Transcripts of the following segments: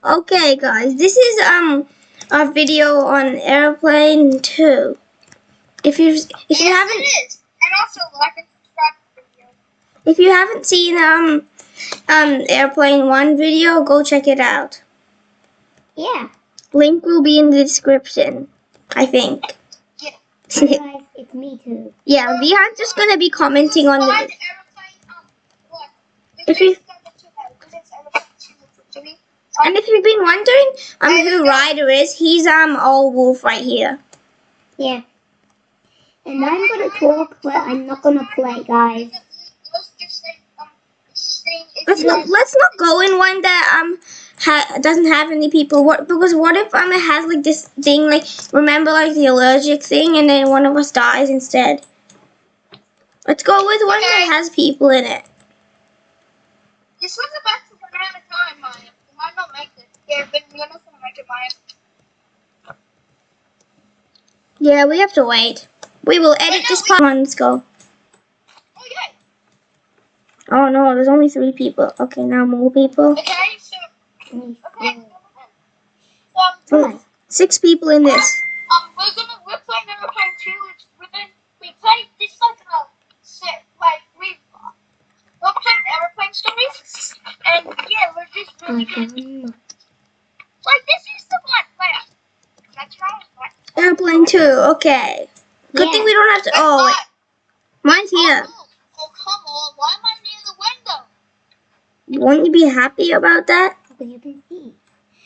Okay, guys, this is a video on Airplane 2. If you haven't it is. And also like and subscribe to the video. if you haven't seen Airplane 1 video, go check it out. Yeah. Link will be in the description, I think. Yeah. Hi guys, it's me too. Yeah, we are just gonna be commenting on the. Find Airplane, what? If you and if you've been wondering who Ryder is, he's all wolf right here. Yeah. And I'm gonna talk, but I'm not gonna play, guys. Let's just say, Let's not go in one that doesn't have any people. Because what if it has like this thing, like, remember, like the allergic thing, and then one of us dies instead. Let's go with one that has people in it. This was about to run out of time, Maya. We might not make it. Yeah, but we're not gonna make it, Maya. Yeah, we have to wait. We will edit this part. Come on, let's go. Okay. Oh no, there's only 3 people. Okay, now more people. Okay, so okay. Come 6 people in this. We're playing Airplane 2. We played this like we're playing Airplane stories, and yeah, we're just really good. Like this is the one. Wait, that's right. Airplane 2. Okay. Good thing we don't have to. Oh wait, mine's here. Oh come on! Why am I near the window? Won't you be happy about that? Because you can see.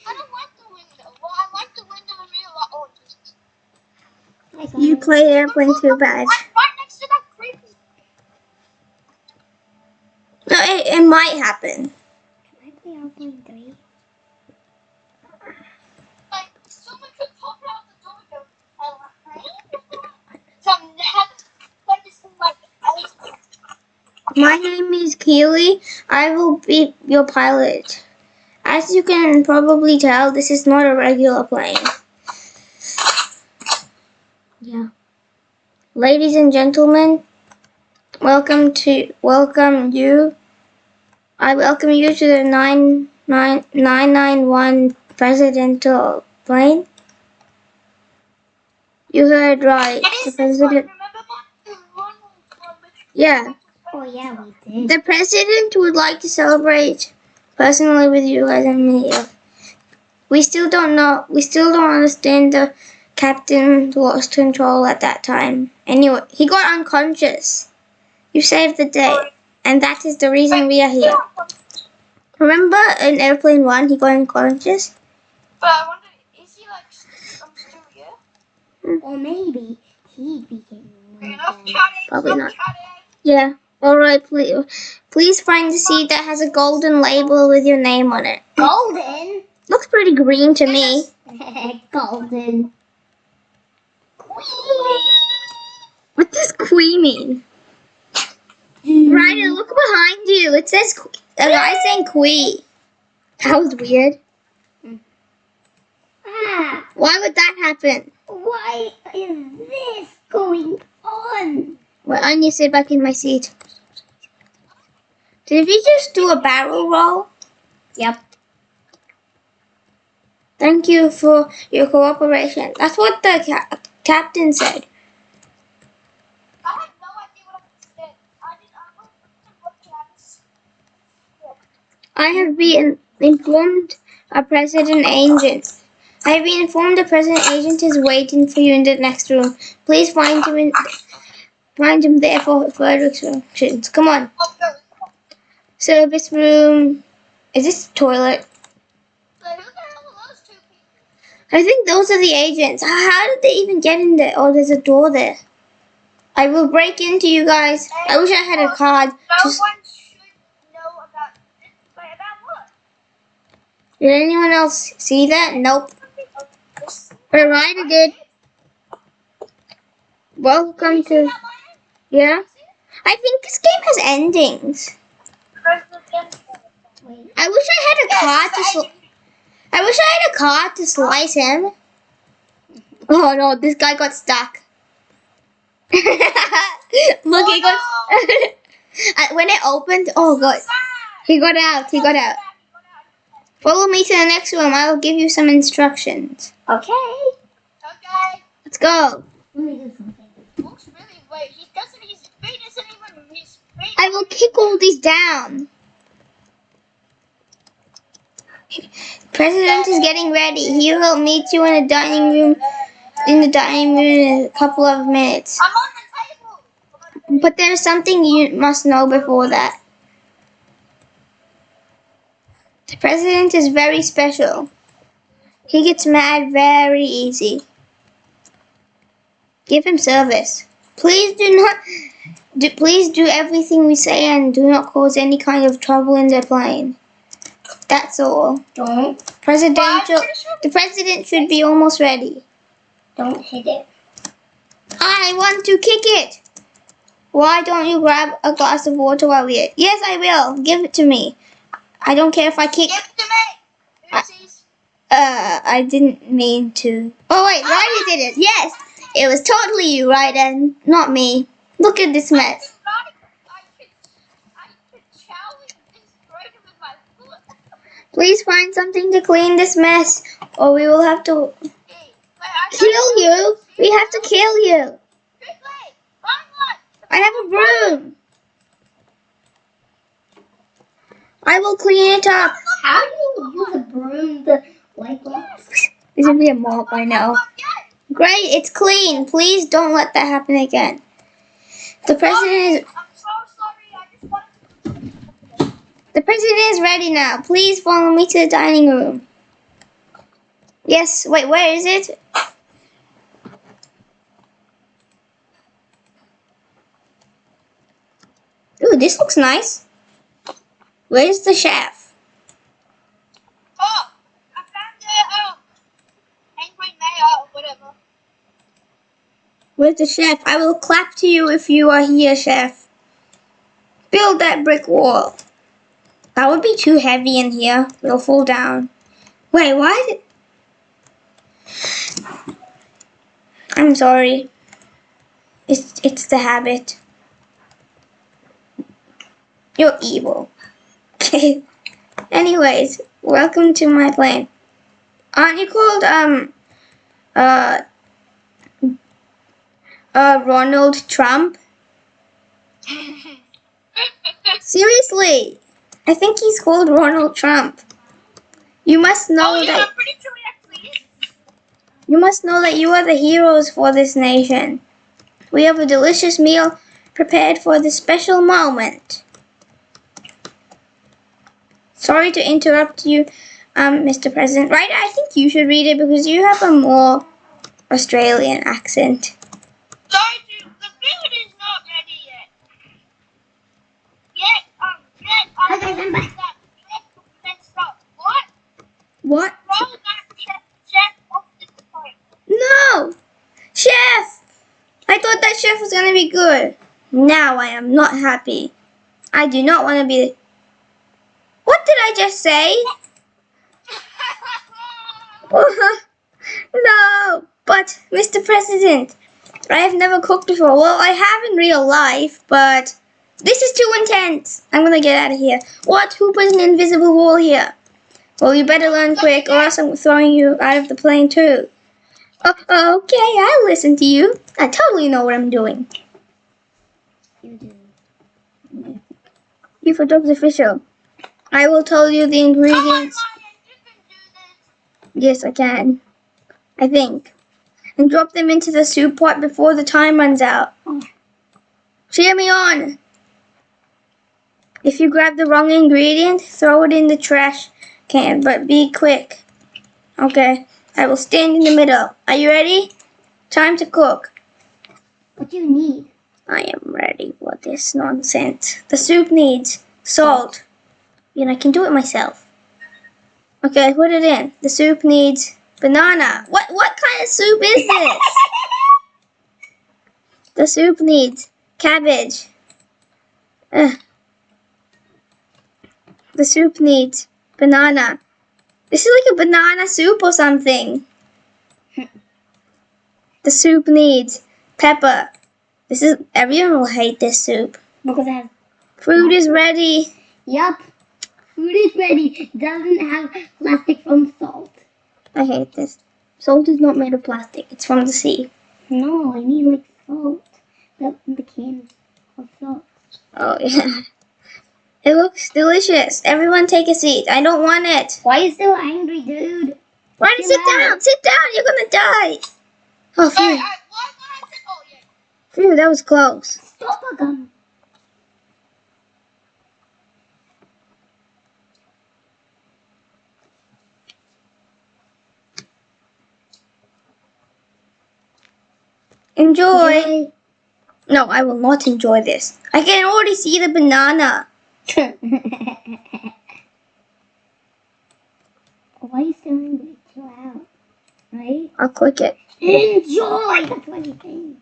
I don't like the window. Well, I like the window in real life. Oh, Jesus. You play Airplane 2 bad. Right next to that creepy. No, it might happen. Can I play Airplane 3? Like someone could pop out the door and go, some like this thing like My name is Keely. I will be your pilot. As you can probably tell, this is not a regular plane. Yeah. Ladies and gentlemen, welcome you. I welcome you to the 991 presidential plane. You heard right. The president. Yeah. Oh yeah, we did. The president would like to celebrate personally with you guys and me. We still don't understand the captain lost control at that time. Anyway, he got unconscious. You saved the day. And that is the reason we are here. Remember in Airplane 1 he got unconscious? But I wonder, is he like still here? Or maybe he became one Enough of them. chatting. Probably Stop not. chatting. Yeah. Alright, please find the seat that has a golden label with your name on it. Golden? Looks pretty green to me. Golden. What does Quee mean? Ryder, look behind you. It says a guy saying Quee. That was weird. Ah, Why would that happen? why is this going on? Well, I need to sit back in my seat. Did we just do a barrel roll? Yep. Thank you for your cooperation. That's what the captain said. I had no idea what I said. I wasn't looking at this. I have been informed a president agent. I have been informed the president agent is waiting for you in the next room. Please find him there for further instructions. Come on. Okay. Service room. Is this toilet? So who the hell are those two people? I think those are the agents. How did they even get in there? Oh, there's a door there. I will break into you guys. I wish I had a card. No one should know about this. But about what? Did anyone else see that? Nope. But Ryder did. Welcome to... Yeah? I think this game has endings. Wait. I wish I had a card to slice him. Oh no, this guy got stuck. Look, he got... when it opened, oh god. He got out. Follow me to the next room. I will give you some instructions. Okay. Okay. Let's go. Let me do something. Looks really weird. His feet isn't even his feet. I will kick all these down. President is getting ready. He will meet you in the dining room. In a couple of minutes. I'm on the table. But there's something you must know before that. The president is very special. He gets mad very easy. Give him service. Please do everything we say and do not cause any kind of trouble in the plane. That's all. Don't The president should be almost ready. hit it. I want to kick it. Why don't you grab a glass of water while we eat? Yes, I will. Give it to me. I don't care if I kick. Give it to me. Oopsies. I didn't mean to. Oh wait, Ryder did it. Yes, it was totally you, Ryder, not me. Look at this mess. I could challenge this right with my foot. Please find something to clean this mess, or we will have to Hey, wait, I kill you. We have to kill you. Quickly, find one. I have a broom. I will clean it up. How do you use a broom to wipe off? This would be a mop, I know. Great, it's clean. Please don't let that happen again. The president I'm so sorry. I just wanted is ready now. Please follow me to the dining room. Yes, wait, where is it? Ooh, this looks nice. Where's the chef? Oh, I found the angry mayor or whatever. Where's the chef? I will clap to you if you are here, chef. Build that brick wall. That would be too heavy in here. It'll fall down. Wait, what? I'm sorry. It's the habit. You're evil. Okay. Anyways, welcome to my plane. Aren't you called Ronald Trump? Seriously, I think he's called Ronald Trump. You must know Oh yeah, that I'm pretty sure he actually is. you must know that you are the heroes for this nation. We have a delicious meal prepared for this special moment. Sorry to interrupt you, Mr. President. Right, I think you should read it because you have a more Australian accent. Sorry, dude, the food is not ready yet. Okay, I'm back. Let's stop. What? What? Roll that chef off this point. No! Chef! I thought that chef was gonna be good. Now I am not happy. I do not want to be... What did I just say? No! But, Mr. President, I have never cooked before. Well, I have in real life, but... This is too intense. I'm gonna get out of here. What? Who put an invisible wall here? Well, you better learn quick, or else I'm throwing you out of the plane too. Okay, I'll listen to you. I totally know what I'm doing. You do. You for Dog's official. I will tell you the Come on, ingredients. Ryan, you can do this. Yes, I can. I think. And drop them into the soup pot before the time runs out. Cheer me on. If you grab the wrong ingredient, throw it in the trash can, but be quick. Okay, I will stand in the middle. Are you ready? Time to cook. What do you need? I am ready for this nonsense. The soup needs salt. And I can do it myself. Okay, put it in. The soup needs banana. What kind of soup is this? The soup needs cabbage. The soup needs banana. This is like a banana soup or something. The soup needs pepper. Everyone will hate this soup. Because I have. Food is ready. Yup. food is ready. Doesn't have plastic from salt. I hate this. Salt is not made of plastic. It's from the sea. No, I mean like salt. The cans of salt. Oh, yeah. It looks delicious. Everyone take a seat. I don't want it. Why are you so angry, dude? Ryan, Chill sit out. down. Sit down. You're going to die. Oh, Hey, phew. what happened? Oh, yeah. Phew, that was close. Stop a gun. Enjoy. No, I will not enjoy this. I can already see the banana. Why are you so angry? Chill out. Right? I'll click it. Enjoy! That's what you think.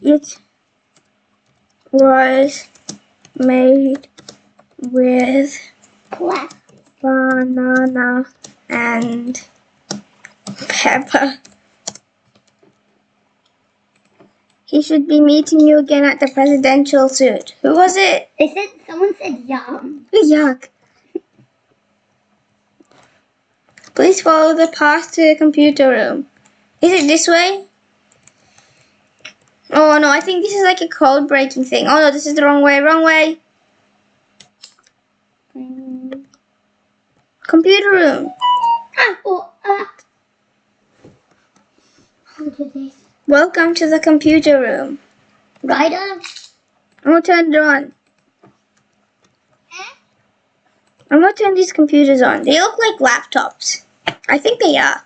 It was made with Plastic. banana and pepper. He should be meeting you again at the presidential suit. Who was it? Someone said yum. Yuck. Please follow the path to the computer room. Is it this way? Oh no, I think this is like a code breaking thing. Oh no, this is the wrong way, wrong way. Computer room. How did this? Welcome to the computer room. Ryder? I'm gonna turn it on. Hmm? I'm gonna turn these computers on. They look like laptops. I think they are.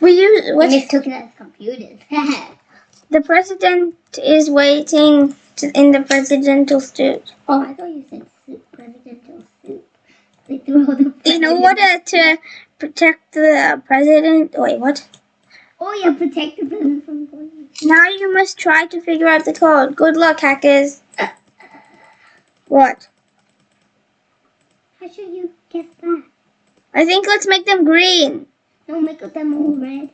We use We what? mistook it as computers. The president is waiting in the presidential suit. Oh, I thought you said soup, presidential soup. They threw all the In order to protect the president. Wait, what? Oh yeah, protect the president from police. Now you must try to figure out the code. Good luck, hackers. What? How should you guess that? I think let's make them green. No, make them all red.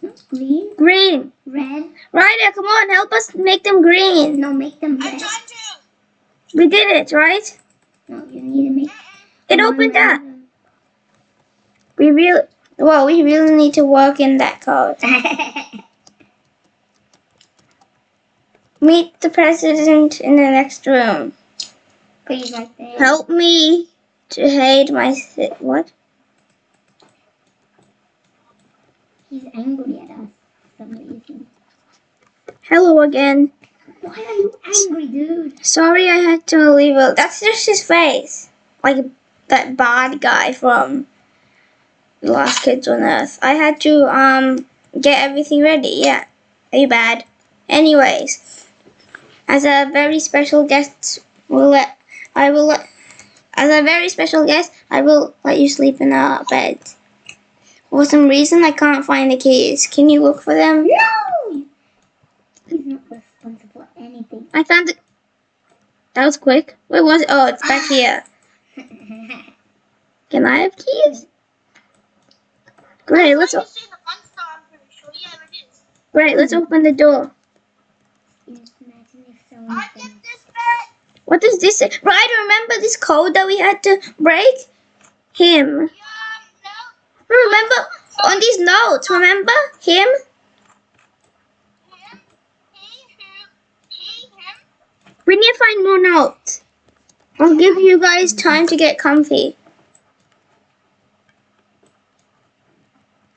Not green, Green. red. Ryder, come on, help us make them green. No, make them I'm red. trying to. We did it, right? No, you need to make It one opened up. red. We really need to work in that code. Meet the president in the next room. Please, right there. Help me to hide my what? He's angry at us for some reason. Hello again. Why are you angry, dude? Sorry I had to leave it. That's just his face. Like that bad guy from The Last Kids on Earth. I had to get everything ready, yeah. Are you bad? Anyways, as a very special guest I will let you sleep in our bed. For some reason I can't find the keys. Can you look for them? No! He's not responsible for anything. I found it. That was quick. Where was it? Oh, it's back here. Can I have keys? Great, let's I've seen the one star, I'm pretty sure. Yeah, it is. let's open the door. Just imagine if someone I said, get this back. What does this say? Right, remember this code that we had to break? Him. No. Remember on these notes, remember? Him? Him. He, him. We need to find more notes. I'll give you guys time to get comfy.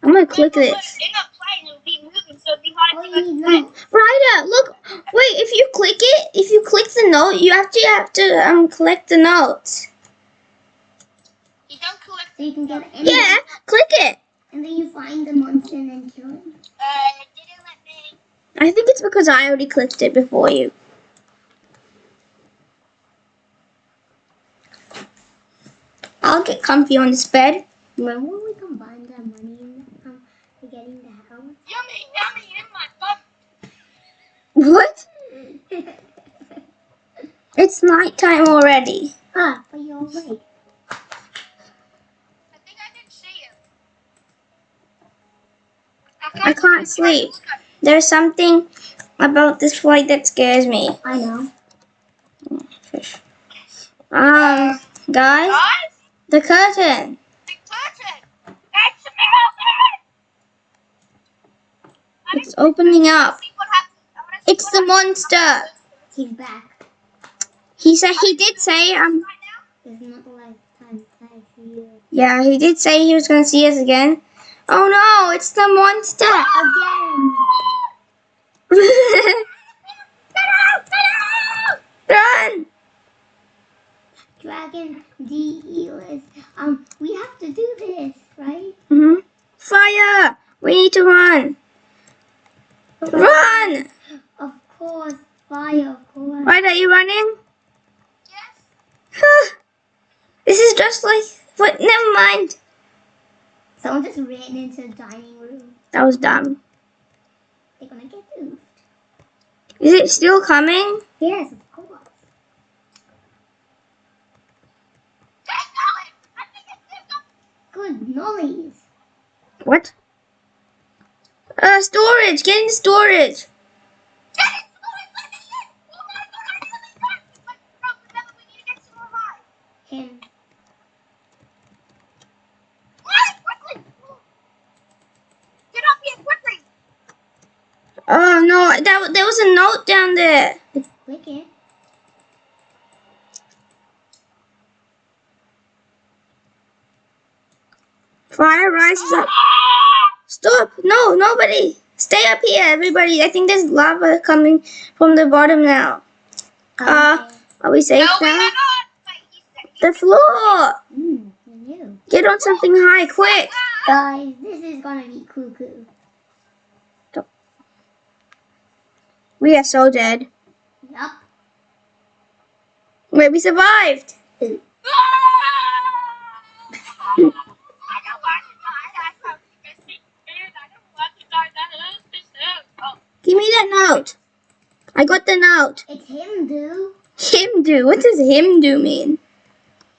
I'm gonna click this. They're not playing, it'll be moving, so it'll be hard oh, to you need no. Ryder, look. Wait, if you click the note, you have to collect the notes. You don't collect. So you can get any. Yeah, click it. And then you find the monster and then kill him. Didn't let me. I think it's because I already clicked it before you. I'll get comfy on this bed. When will we combine the money and getting the house? Yummy, yummy in my butt. What? It's nighttime already. Ah, but you're awake. I think I can see you. I can't sleep. There's something about this flight that scares me. I know. Fish. Guys, Guys, the curtain. the curtain. It's open. It's opening up. See what happens. I wanna see It's what the happens monster. He's back. He did say right now. It's not the last time I see you. Yeah, he did say he was gonna see us again. Oh no, it's the monster. Again. Run! Dragon D-Elis. We have to do this, right? Fire! We need to run. Run! Of course. Fire, of course. Right, are you running? Yes. This is just like. But never mind. Someone just ran into the dining room. That was dumb. They're gonna get oofed. Is it still coming? Yes, of course. Take going. I think it's Good noise. What? Storage. Get in storage. Get it! Let me in! Oh my god, I really got it! But bro, remember we need to get some more high. Him. Quickly! Get up here, quickly! Oh no, there was a note down there. Click it. Fire rises up. Stop! No, nobody. Stay up here, everybody. I think there's lava coming from the bottom now. Are we safe No, we are now? not! Wait, he said The floor. You knew. Get on something high, quick. Guys, this is gonna be cuckoo. We are so dead. Yup. Wait, we survived. I don't want to die. I don't want to die. That is this is. Oh, Give me that note. I got the note. It's him do. Him do. What does him do mean?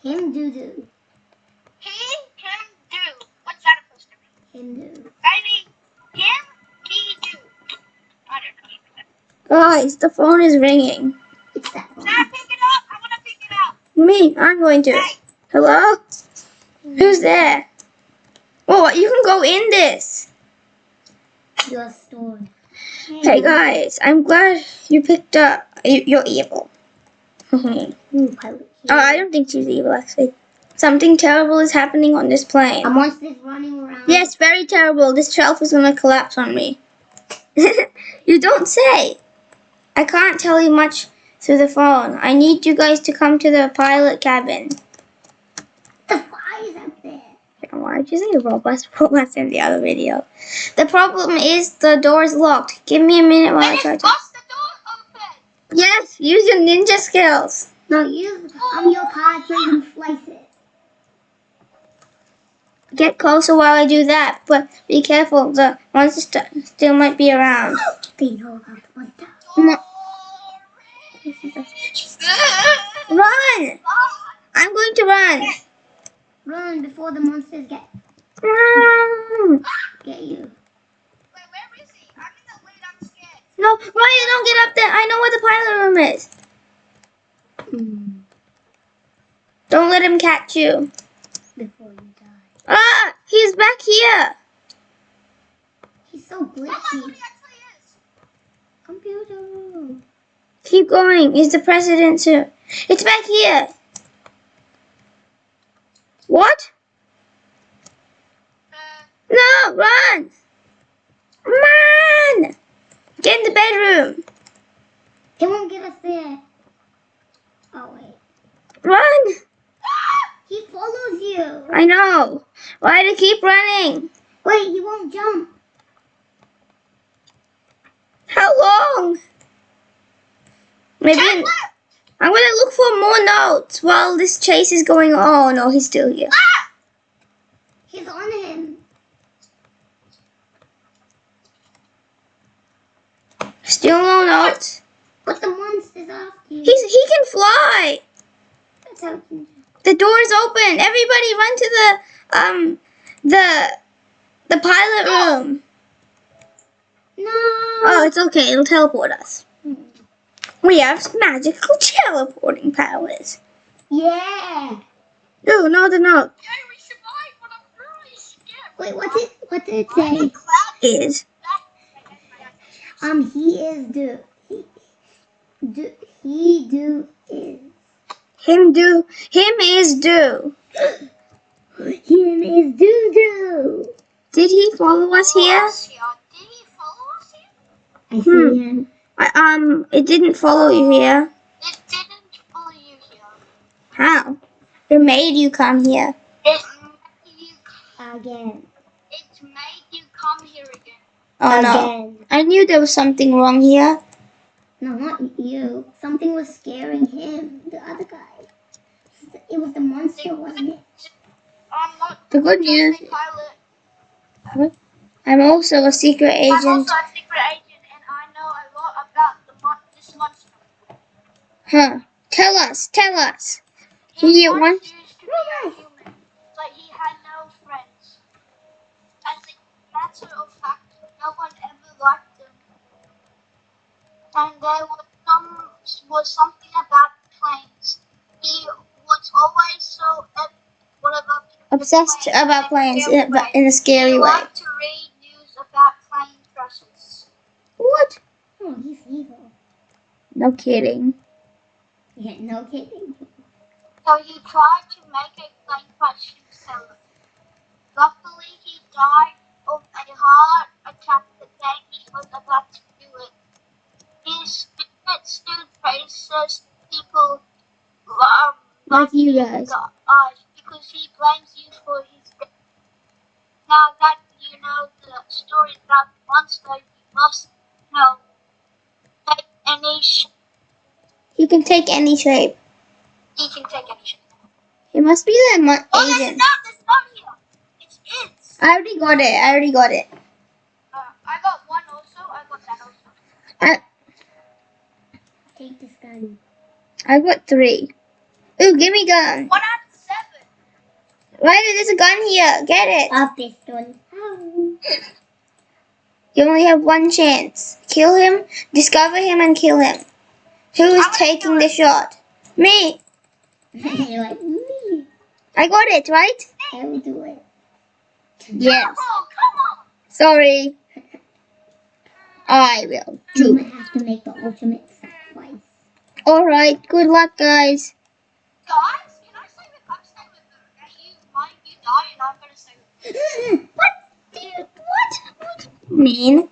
Him do. he, him, do. What's that supposed to mean? Him do. I mean, him, he, do. I don't know. Guys, the phone is ringing. It's that Can one. I pick it up? I want to pick it up. Me, I'm going to. Hey, Hello? Who's there? Oh, you can go in this. Your story. Hey guys, I'm glad you picked up. You're evil. Oh, Ooh, pilot. I don't think she's evil actually. Something terrible is happening on this plane. A monster's running around. Yes, very terrible. This shelf is gonna collapse on me. You don't say. I can't tell you much through the phone. I need you guys to come to the pilot cabin. The fire's up there. Why did you say robots in the other video? The problem is the door's locked. Give me a minute while I try just to. bust the door open. Yes, use your ninja skills. No, I'm your card so you can slice it. Get closer while I do that, but be careful. The monster still might be around. They know about the monster. No. Run! I'm going to run. Run before the monsters get Run! you. Wait, where is he? I'm in the lead. I'm scared. No, Ryan, don't get up there. I know where the pilot room is. Don't let him catch you. Before you die. Ah, he's back here. He's so Oh my god, glitchy. he actually is. Computer. Keep going. He's the president soon. It's back here. What? No, run! Run! Get in the bedroom. It won't get us there. Oh wait. Run! He follows you. I know. Why do you keep running? Wait, he won't jump. How long? Maybe Turn left. I'm gonna look for more notes while this chase is going on. Oh no, he's still here. He's on him. Still no notes. But the monster's after you. He can fly. That's how he The door is open. Everybody run to the pilot room. No. Oh, it's okay. It'll teleport us. We have magical teleporting powers. Yeah. No, they're not. Yeah, we survived, but I'm really scared. Wait, what did it say? Is. He is he do is. Him is do. Him is do. Did he follow us here? Did he follow us here? I see him. It didn't follow you here. It didn't follow you here. How? It made you come here. It made you Again. come here again. Oh no. Again. I knew there was something wrong here. No, not you. Something was scaring him. The other guy. It was the monster, wasn't it? I'm not The good news, a pilot. I'm also a secret I'm agent. also a secret agent, and I know a lot about this monster. Huh. Tell us. He He once wants. used to be a human, but he had no friends. As a matter of fact, no one ever liked him. And there was something about planes. He was always so whatever. Obsessed about planes in a scary He way. liked to read news about plane crashes. What? Oh, he's evil. No kidding. Yeah, no kidding. So he tried to make a plane crash himself. Luckily, he died of a heart attack the day he was about to do it. His spirit still traces people Like you guys. because he blames you for his death. Now that you know the story about the monster, you must know. Take any shape. He can take any shape. He can take any shape. He must be the There's agent. not here. It's it. I already got it. I got one also. I got that also. Take this gun. I got 3. Ooh, give me gun. 1 out of 7. Ryder, there's a gun here. Get it. A pistol. Oh. You only have one chance. Kill him, discover him, and kill him. Who is taking the shot? Me. You're like me. I got it, right? I will do it. Yes. Oh, come on. Sorry. I will You do. might have to make the ultimate sacrifice. Alright, good luck, guys. Guys, can I stay with her? And you die and I'm gonna stay with What? Dude, what? Mean.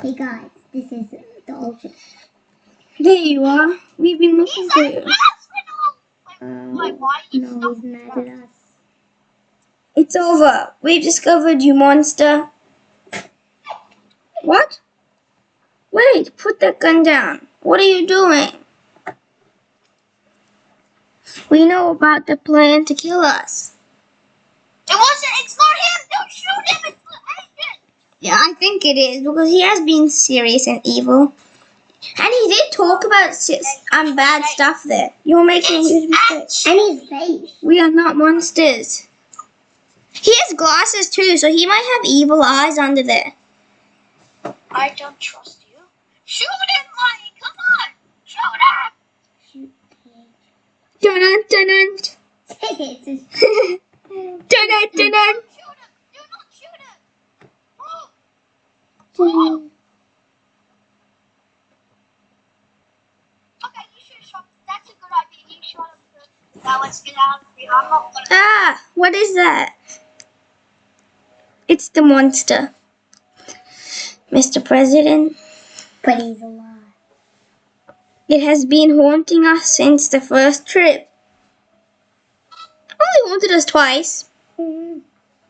Hey guys, this is the ultimate. There you are. We've been looking for you. Why you No, he's mad at us. It's over. We've discovered you, monster. What? Wait, put that gun down. What are you doing? We know about the plan to kill us. It's not him! Don't shoot him! It's the agent! Yeah, I think it is because he has been serious and evil. And he did talk about bad stuff there. You're making a huge mistake. And his face. We are not monsters. He has glasses too, so he might have evil eyes under there. I don't trust you. Shoot him, Mike! Come on! Shoot him! Shoot Dun dun it's his dun dun dun. Shoot him! Do not shoot him! Oh. Okay, you should have shot him. That's a good idea. You shot him good. Now let's get out of here. I'm not gonna... Ah, what is that? It's the monster. Mr. President, But he's alive. it has been haunting us since the first trip. Only haunted us twice.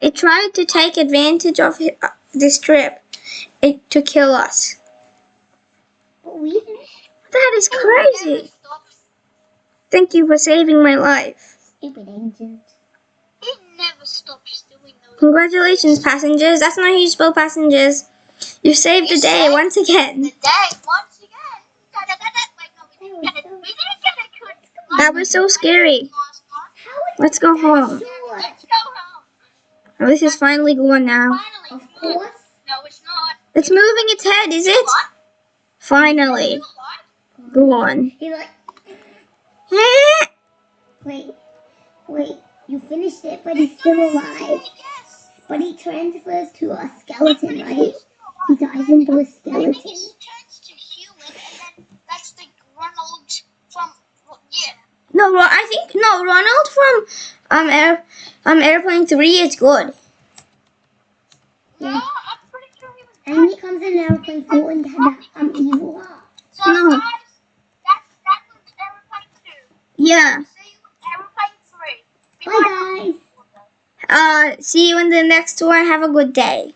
It tried to take advantage of this trip to kill us. But we That is crazy. Thank you for saving my life. stupid agent. He never stops doing those. Congratulations, passengers. That's not how you spell passengers. You saved the day once again. The day once again. Wait, no, we didn't get a good. That was so scary. Last time. Let's go home. Let's go home. This is finally going now. Finally. Of course. No, it's not. It's moving its head, is it? What? Finally. What? Go on. He's like, Wait, you finished it, but he's still alive. Yes. But he transfers to a skeleton, right? He dies into a I think skeleton. he turns to human, and then that's the Ronald from yeah. No, I think no. Ronald from Airplane 3 is good. No, Yeah. I'm pretty sure he was. And then he comes in Airplane 4 and had that evil heart. So No. guys, that was Aeroplane 2. Yeah. See you in Aeroplane 3. Bye, guys. See you in the next one. Have a good day.